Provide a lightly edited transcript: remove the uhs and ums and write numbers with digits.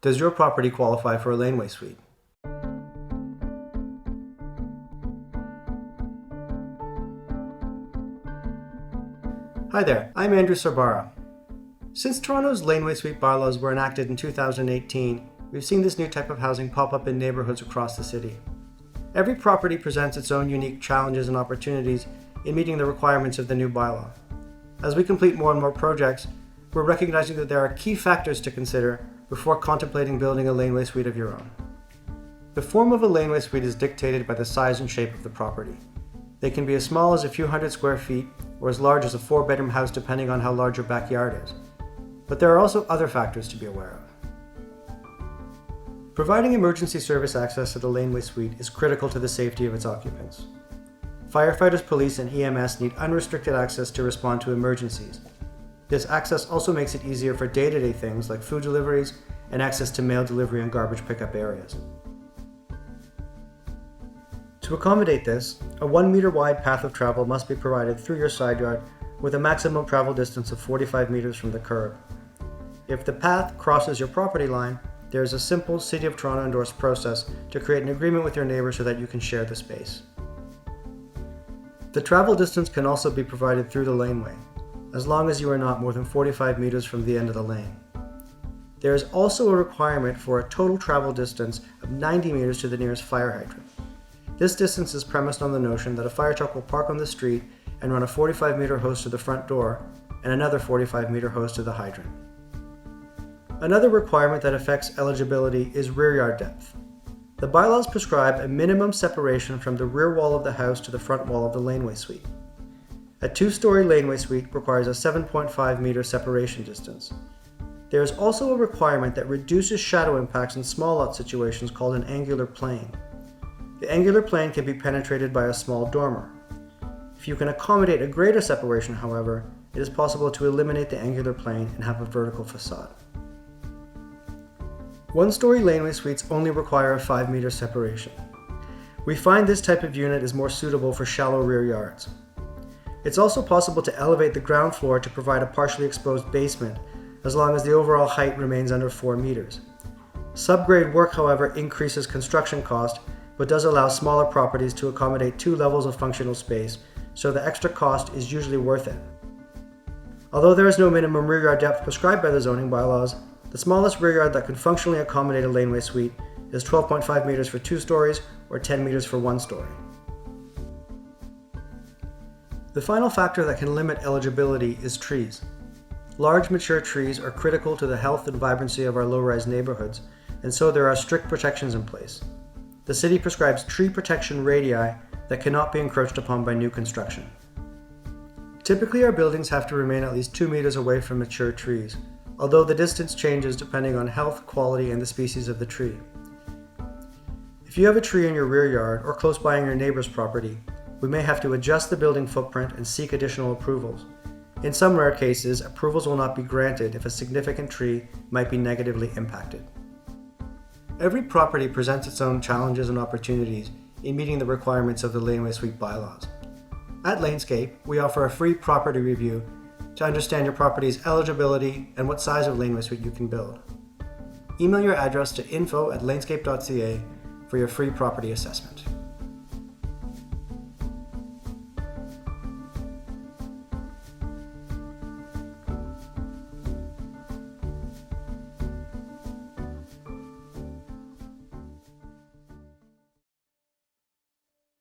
Does your property qualify for a laneway suite? Hi there, I'm Andrew Sorbara. Since Toronto's laneway suite bylaws were enacted in 2018, we've seen this new type of housing pop up in neighborhoods across the city. Every property presents its own unique challenges and opportunities in meeting the requirements of the new bylaw. As we complete more and more projects, we're recognizing that there are key factors to consider before contemplating building a laneway suite of your own. The form of a laneway suite is dictated by the size and shape of the property. They can be as small as a few hundred square feet or as large as a 4-bedroom house depending on how large your backyard is. But there are also other factors to be aware of. Providing emergency service access to the laneway suite is critical to the safety of its occupants. Firefighters, police, and EMS need unrestricted access to respond to emergencies. This access also makes it easier for day-to-day things like food deliveries and access to mail delivery and garbage pickup areas. To accommodate this, a 1-meter wide path of travel must be provided through your side yard with a maximum travel distance of 45 meters from the curb. If the path crosses your property line, there is a simple City of Toronto endorsed process to create an agreement with your neighbor so that you can share the space. The travel distance can also be provided through the laneway, as long as you are not more than 45 meters from the end of the lane. There is also a requirement for a total travel distance of 90 meters to the nearest fire hydrant. This distance is premised on the notion that a fire truck will park on the street and run a 45-meter hose to the front door and another 45-meter hose to the hydrant. Another requirement that affects eligibility is rear yard depth. The bylaws prescribe a minimum separation from the rear wall of the house to the front wall of the laneway suite. A 2-story laneway suite requires a 7.5-meter separation distance. There is also a requirement that reduces shadow impacts in small lot situations called an angular plane. The angular plane can be penetrated by a small dormer. If you can accommodate a greater separation, however, it is possible to eliminate the angular plane and have a vertical facade. 1-story laneway suites only require a 5-meter separation. We find this type of unit is more suitable for shallow rear yards. It's also possible to elevate the ground floor to provide a partially exposed basement, as long as the overall height remains under 4 meters. Subgrade work, however, increases construction cost, but does allow smaller properties to accommodate 2 levels of functional space, so the extra cost is usually worth it. Although there is no minimum rear yard depth prescribed by the zoning bylaws, the smallest rear yard that can functionally accommodate a laneway suite is 12.5 meters for 2 stories or 10 meters for 1 story. The final factor that can limit eligibility is trees. Large mature trees are critical to the health and vibrancy of our low-rise neighborhoods, and so there are strict protections in place. The city prescribes tree protection radii that cannot be encroached upon by new construction. Typically, our buildings have to remain at least 2 meters away from mature trees, although the distance changes depending on health, quality, and the species of the tree. If you have a tree in your rear yard or close by on your neighbor's property, we may have to adjust the building footprint and seek additional approvals. In some rare cases, approvals will not be granted if a significant tree might be negatively impacted. Every property presents its own challenges and opportunities in meeting the requirements of the laneway suite bylaws. At Lanescape, we offer a free property review to understand your property's eligibility and what size of laneway suite you can build. Email your address to info@lanescape.ca for your free property assessment.